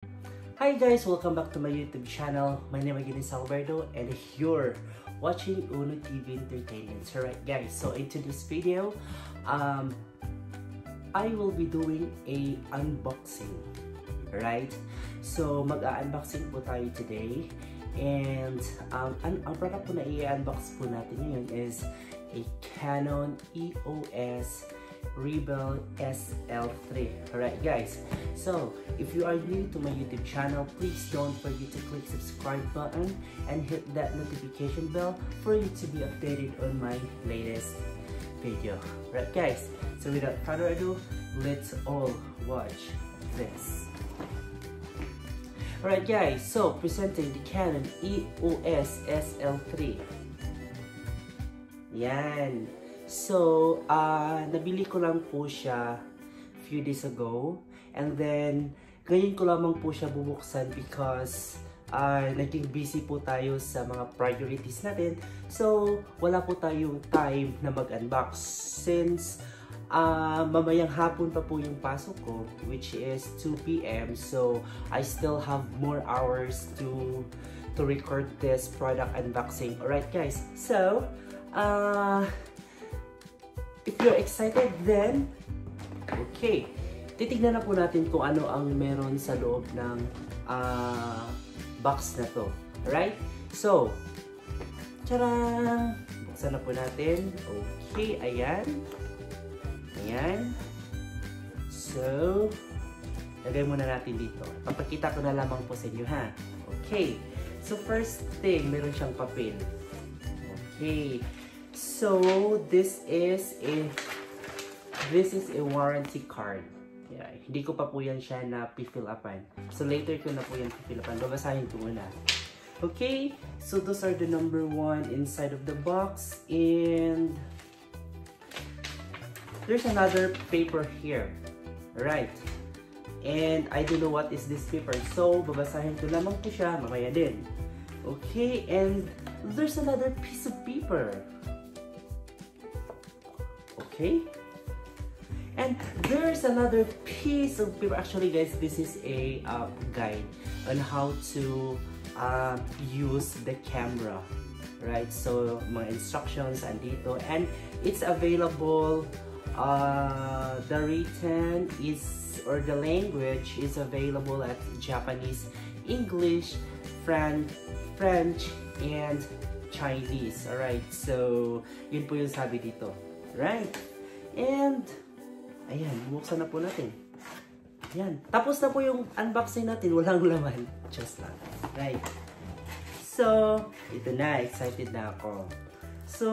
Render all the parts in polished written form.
Hi guys, welcome back to my YouTube channel. My name again is Alberto and you're watching Uno TV Entertainment. Alright guys, so into this video, I will be doing a unboxing. Right? So mag-unboxing po tayo today. And ang product po na i-unbox po natin ngayon is a Canon EOS Rebel SL3. Alright guys, so if you are new to my YouTube channel, please don't forget to click subscribe button and hit that notification bell for you to be updated on my latest video. Right guys, so without further ado, let's all watch this. Alright guys, so presenting the Canon EOS SL3. Yan. So, nabili ko lang po siya few days ago. And then, ngayon ko lamang po siya bubuksan because naging busy po tayo sa mga priorities natin. So, wala po tayong time na mag-unbox. Since, mamayang hapon pa po yung pasok ko, which is 2 PM. So, I still have more hours to record this product unboxing. Alright guys, so, if you're excited then, okay, titignan na po natin kung ano ang meron sa loob ng box na to. Alright? So, tara! Buksan na po natin. Okay, ayan. Ayan. So, lagay muna natin dito. Papakita ko na lamang po sa inyo ha. Okay. So, first thing, meron siyang papel. Okay. So this is a warranty card. Yeah, hindi ko pa po yan siya na fill upan. So later ko na po yan fill upan. Babasahin ko muna. Okay, so those are the number 1 inside of the box, and there's another paper here. Right. And I don't know what is this paper. So babasahin ko lamang po siya mamaya din. Okay, and there's another piece of paper. Okay, and there's another piece of paper. Actually guys, this is a guide on how to use the camera, right? So mga instructions andito, and it's available. The written is, or the language is available at Japanese, English, French, and Chinese. Alright, so yun po yung sabi dito. Right. And ayan, buksan na po natin. Ayan. Tapos na po yung unboxing natin. Walang laman. Just lang. Right. So, ito na. Excited na ako. So,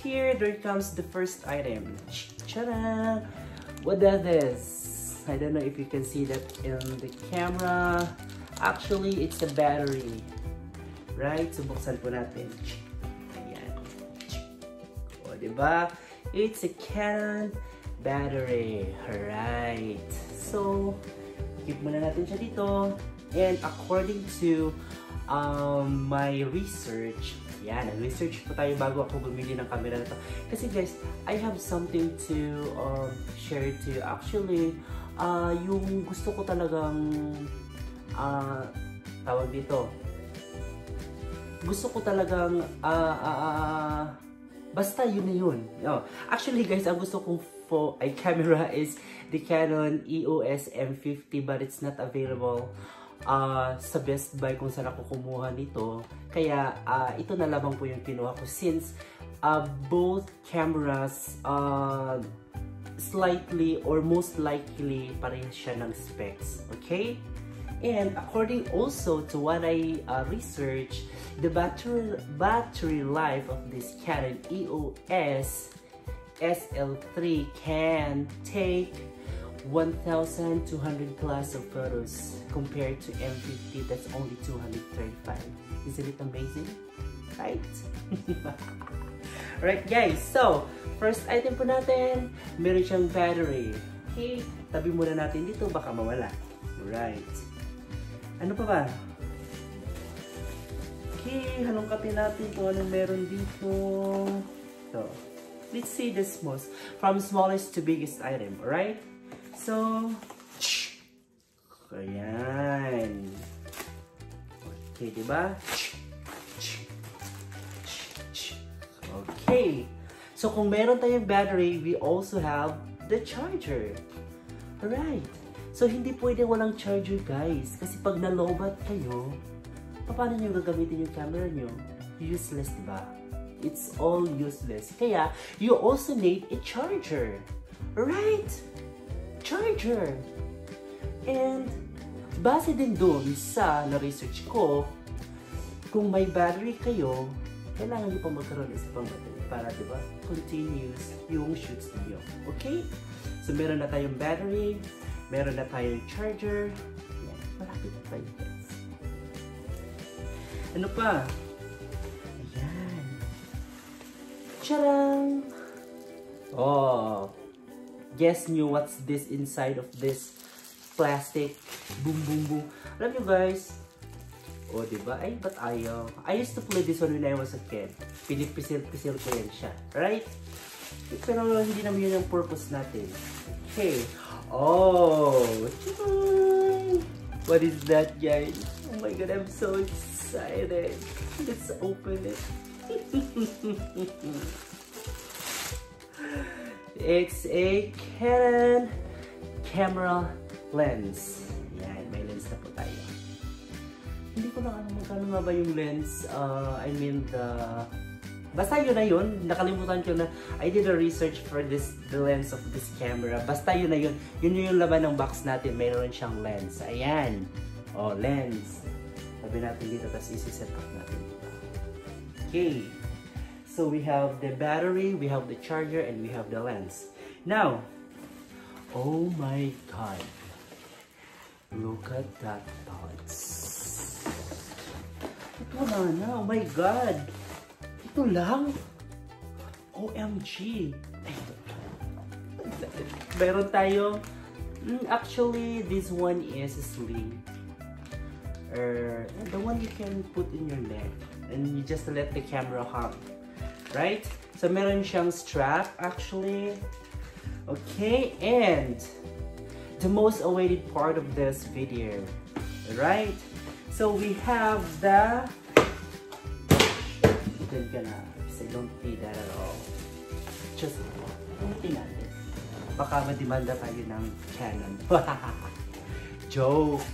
here, there comes the first item. Tara! What is this? I don't know if you can see that in the camera. Actually, it's a battery. Right? So, buksan po natin. Ayan. O, diba? It's a Canon battery. Alright. So, keep muna natin siya dito. And according to my research, yan, nag-research po tayo bago ako bumili ng camera na to. Kasi guys, I have something to share to you. Actually, yung gusto ko talagang tawag dito. Gusto ko talagang basta yun na yun. Actually guys, ang gusto kong camera is the Canon EOS M50, but it's not available sa Best Buy kung saan ako kumuha nito. Kaya ito na lamang po yung kinuha ko, since both cameras slightly or most likely parehas siya ng specs. Okay? And according also to what I researched, the battery life of this Canon EOS SL3 can take 1,200 plus of photos compared to M50 that's only 235. Isn't it amazing? Right? Right guys, so first item po natin, meron siyang battery. Okay, tabi muna natin dito, baka mawala. Right. Ano pa ba? Okay, halongkatin natin kung anong meron dito. So, let's see this most. From smallest to biggest item, alright? So, Ayan. Okay, diba? Okay. So, kung meron tayong battery, we also have the charger. Alright. So, hindi pwede walang charger, guys. Kasi pag nalobat kayo, paano nyo gagamitin yung camera nyo? Useless, diba? It's all useless. Kaya, you also need a charger. Right? Charger. And, base din dun sa na-research ko, kung may battery kayo, kailangan nyo pa magkaroon isa pang battery para, diba, continuous yung shoots niyo. Okay? So, meron na tayong battery, meron na tayong charger. Yan, malapit na tayo, guys. Ano pa? Ayan. Tcharam! Oh! Guess nyo what's this inside of this plastic? Boom, boom, boom. Alam nyo, guys, oh, diba? Ay, ba't ayaw? I used to play this one when I was a kid. Pinipisil-pisil ko yan siya. Right? Pero hindi naman yun ang purpose natin. Okay. Oh! What is that, guys? Oh my god, I'm so excited. Let's open it. It's a Canon camera lens. Yan, may lens na po tayo. Hindi ko lang alam magkano nga ba yung lens. I mean basta yun na yun. Nakalimutan ko na I did a research for the lens of this camera. Basta yun na yun. Yun yung laman ng box natin. Mayroon siyang lens. Ayan. Oh, lens. Sabi natin dito, tapos isi-set up natin. Okay. So we have the battery, we have the charger, and we have the lens. Now, oh my god. Look at that dots. Ito na. Oh my god. Ito lang. OMG. Meron tayo. Actually, this one is slim. The one you can put in your neck. And you just let the camera hang. Right? So, meron siyang strap, actually. Okay, and the most awaited part of this video. Right? So, we have the... Ito ka na. Kasi I don't need that at all. Just, umutin natin. Baka madimanda tayo ng Canon. Joke!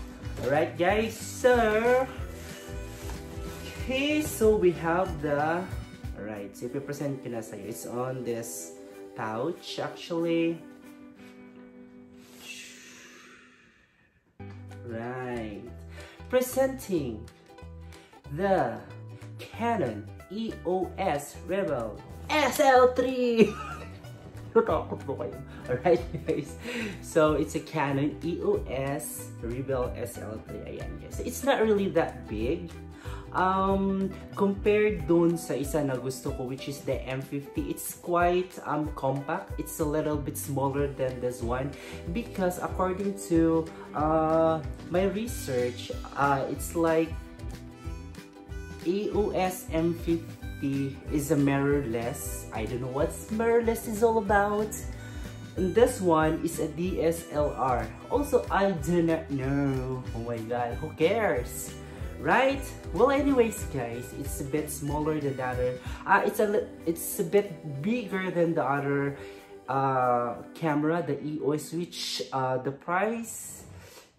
Alright, guys. So, okay, so we have the... Alright, so ipipresent ko na sa'yo. It's on this pouch, actually. Right. Presenting the Canon EOS Rebel SL3. Natakot po kayo. Alright, guys. So, it's a Canon EOS Rebel SL3. Ayan, guys. So, it's not really that big. Compared dun sa isa na gusto ko, which is the M50, it's quite compact. It's a little bit smaller than this one because according to my research, it's like EOS M50 is a mirrorless. I don't know what mirrorless is all about. And this one is a DSLR. Also, I do not know. Oh my god, who cares? Right? Well, anyways, guys, it's a bit smaller than the other. It's a bit bigger than the other camera, the EOS, which the price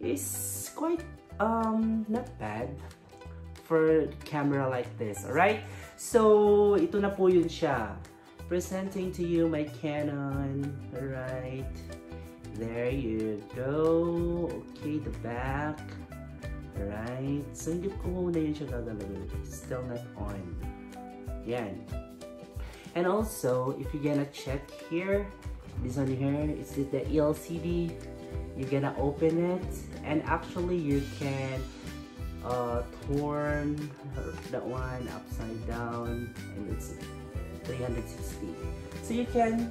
is quite not bad for camera like this. Alright? So, ito na po yun siya. Presenting to you my Canon. Alright? There you go. Okay, the back. Right? So, hindi ko muna yun siya gagalawin. It's still not on. Yan. And also, if you're gonna check here, this one here, it's the LCD. You're gonna open it. And actually, you can turn that one upside down. And it's 360. So, you can...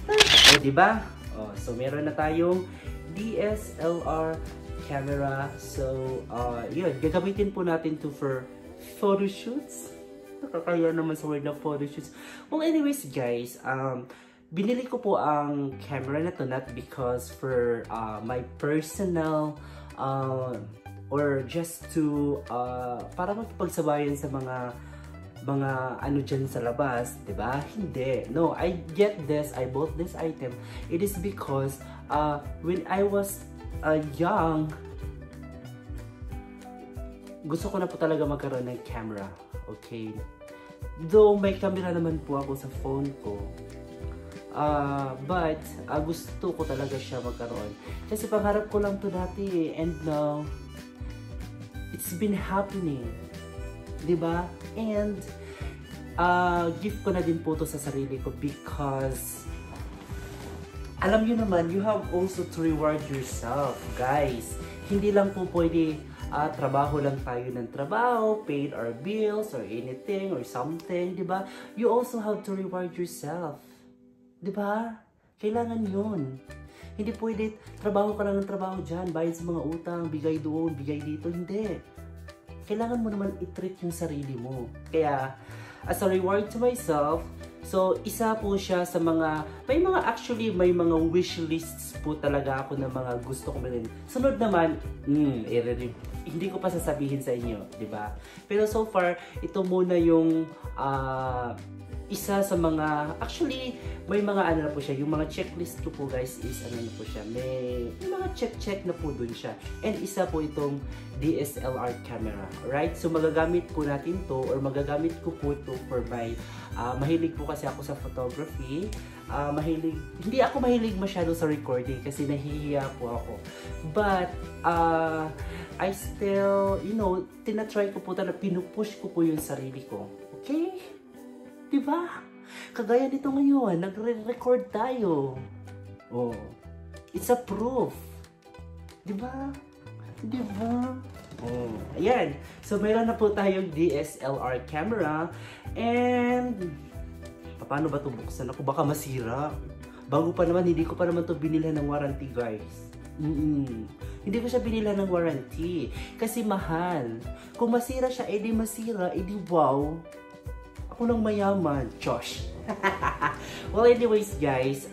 Oh, diba? Oh, so, meron na tayong DSLR camera. So, yun. Gagamitin po natin to for photo shoots. Nakakaya naman sa word na photo shoots. Well, anyways, guys, binili ko po ang camera na to not because for my personal or just to para magpagsabayan sa mga ano dyan sa labas, diba? Hindi. No, I bought this item. It is because when I was young, gusto ko na po talaga magkaroon ng camera. Okay? Though may camera naman po ako sa phone ko. But gusto ko talaga siya magkaroon. Kasi pangarap ko lang to dati and now it's been happening. Diba? And gift ko na din po to sa sarili ko because alam nyo naman, you have also to reward yourself, guys. Hindi lang po pwede trabaho lang tayo ng trabaho, paid our bills or anything or something, di ba? You also have to reward yourself. Di ba? Kailangan yun. Hindi pwede trabaho ka lang ng trabaho dyan, bayad sa mga utang, bigay doon, bigay dito. Hindi. Kailangan mo naman i-treat yung sarili mo. Kaya, as a reward to myself, so isa po siya sa mga, may mga wish lists po talaga ako ng mga gusto kong bilhin. Sunod naman, hindi ko pa sasabihin sa inyo, di ba? Pero so far, ito muna yung isa sa mga, actually, may mga ano na po siya, yung mga checklist ko po guys is ano na po siya, may mga check na po dun siya. And isa po itong DSLR camera, right? So magagamit po natin to or magagamit ko po ito for my, mahilig po kasi ako sa photography. Hindi ako mahilig masyado sa recording kasi nahihiya po ako. But, I still, you know, tinatry ko po talaga, pinupush ko po yung sarili ko. Okay? Diba? Kagaya nito ngayon, nagre-record tayo. Oh, it's a proof. Diba? Diba? Oh, ayan. So, meron na po tayong DSLR camera. And, paano ba ito buksan? Ako baka masira. Bago pa naman, hindi ko pa naman ito binilhan ng warranty, guys. Hindi ko siya binilhan ng warranty. Kasi mahal. Kung masira siya, edi masira, edi wow. Ako lang mayaman. Josh. Well, anyways guys,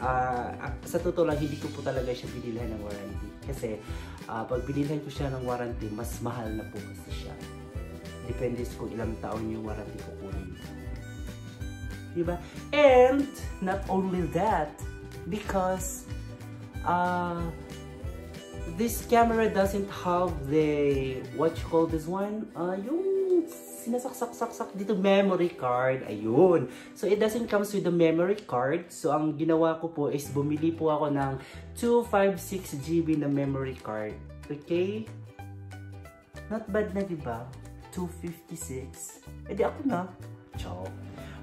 sa totoo lang, hindi ko po talaga siya binilhan ng warranty. Kasi, pag binilhan ko siya ng warranty, mas mahal na po kasi siya. Depende kung ilang taon yung warranty ko kunin. Diba? And, not only that, because, this camera doesn't have the, what you call this one? Yung sinasaksak dito, memory card. Ayun. So, it doesn't comes with the memory card. So, ang ginawa ko po is bumili po ako ng 256 GB na memory card. Okay? Not bad na, diba? 256. Eh, di ako na. Ciao.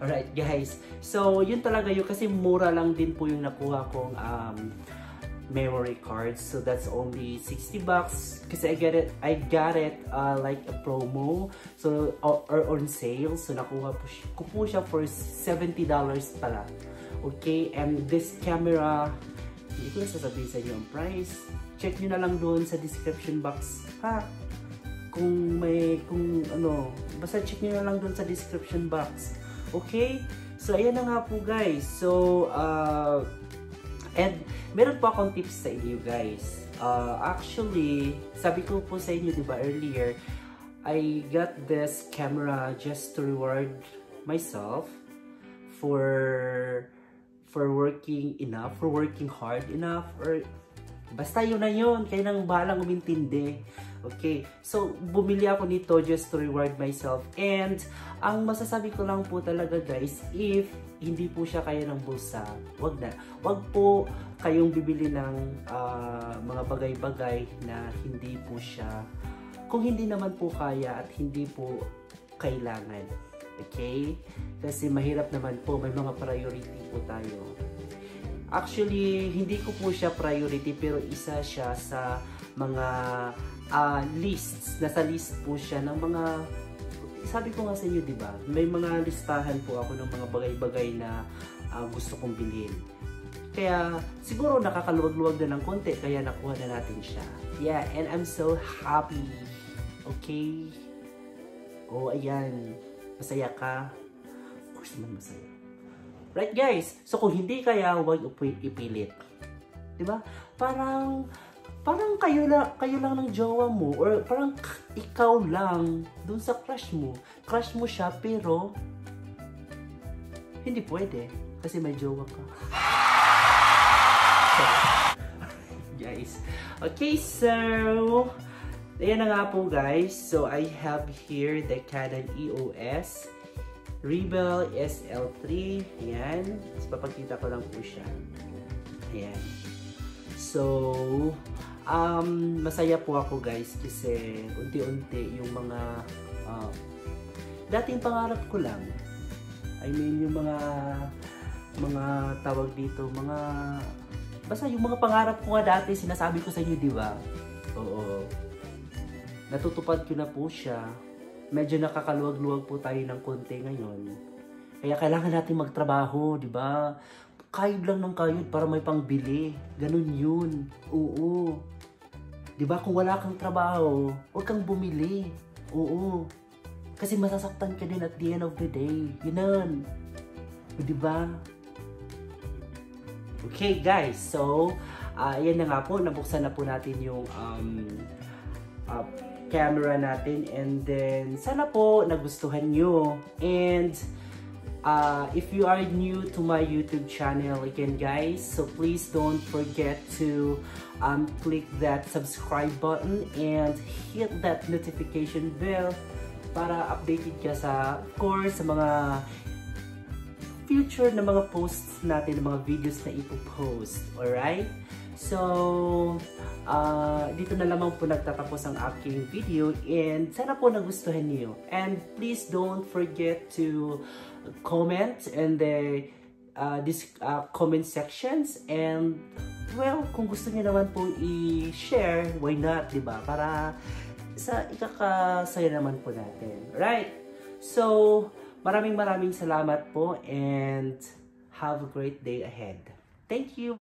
Alright, guys. So, yun talaga yun. Kasi mura lang din po yung nakuha kong memory cards. So that's only 60 bucks kasi I got it like a promo, so or on sale. So nakuha ko po siya for $70 pala. Okay, and this camera, hindi ko na sasabihin sa inyo ang price. Check nyo na lang doon sa description box, ha? Kung basta check nyo na lang doon sa description box. Okay? So ayan na nga po guys. So and meron po akong tips sa inyo guys. Actually, sabi ko po sa inyo, diba, earlier, I got this camera just to reward myself for working enough, for working hard enough, or basta yun na yun, kayo nang bahalang umintindi. Okay, so bumili ako nito just to reward myself. And ang masasabi ko lang po talaga guys, if hindi po siya kaya ng bulsa, wag na. Wag po kayong bibili ng mga bagay-bagay na hindi po siya, kung hindi naman po kaya at hindi po kailangan. Okay? Kasi mahirap naman po, may mga priority po tayo. Actually, hindi ko po siya priority pero isa siya sa mga lists. Nasa list po siya ng mga, sabi ko nga sa inyo, diba? May mga listahan po ako ng mga bagay-bagay na gusto kong bilhin. Kaya siguro nakakaluwag-luwag na ng konti, kaya nakuha na natin siya. Yeah, and I'm so happy. Okay? Oh, ayan. Masaya ka? Of course naman masaya. Right guys? So kung hindi kaya, huwag ipilit. Diba? Parang kayo lang ng jowa mo, or parang ikaw lang dun sa crush mo. Crush mo siya pero hindi pwede kasi may jowa ka. Guys. Okay, so ayan na nga po guys. So I have here the Canon EOS Rebel SL3. Ayan. Tapos papakita ko lang po siya. Ayan. So, masaya po ako guys kasi unti-unti yung mga dating pangarap ko lang. I mean, yung mga tawag dito, basta yung mga pangarap ko nga dati, sinasabi ko sa inyo, di ba? Oo. Natutupad ko na po siya. Medyo nakakaluwag-luwag po tayo ng konti ngayon. Kaya kailangan natin magtrabaho, di ba? Kayod lang ng kayod para may pangbili. Ganun yun. Oo. Di ba? Kung wala kang trabaho, huwag kang bumili. Oo. Kasi masasaktan ka din at the end of the day. Yun. Di ba? Okay guys, so yan na nga po, nabuksan na po natin yung camera natin, and then sana po nagustuhan nyo. And if you are new to my YouTube channel again guys, so please don't forget to click that subscribe button and hit that notification bell para updated ka sa, of course, sa mga future na mga posts natin, mga videos na ipopost. Alright? So, dito na lamang po nagtatapos ang aking video, and sana po nagustuhan niyo. And please don't forget to comment in the comment sections, and well, kung gusto niyo naman po i-share, why not, diba? Para sa ikakasaya naman po natin. Right? So, maraming salamat po, and have a great day ahead. Thank you!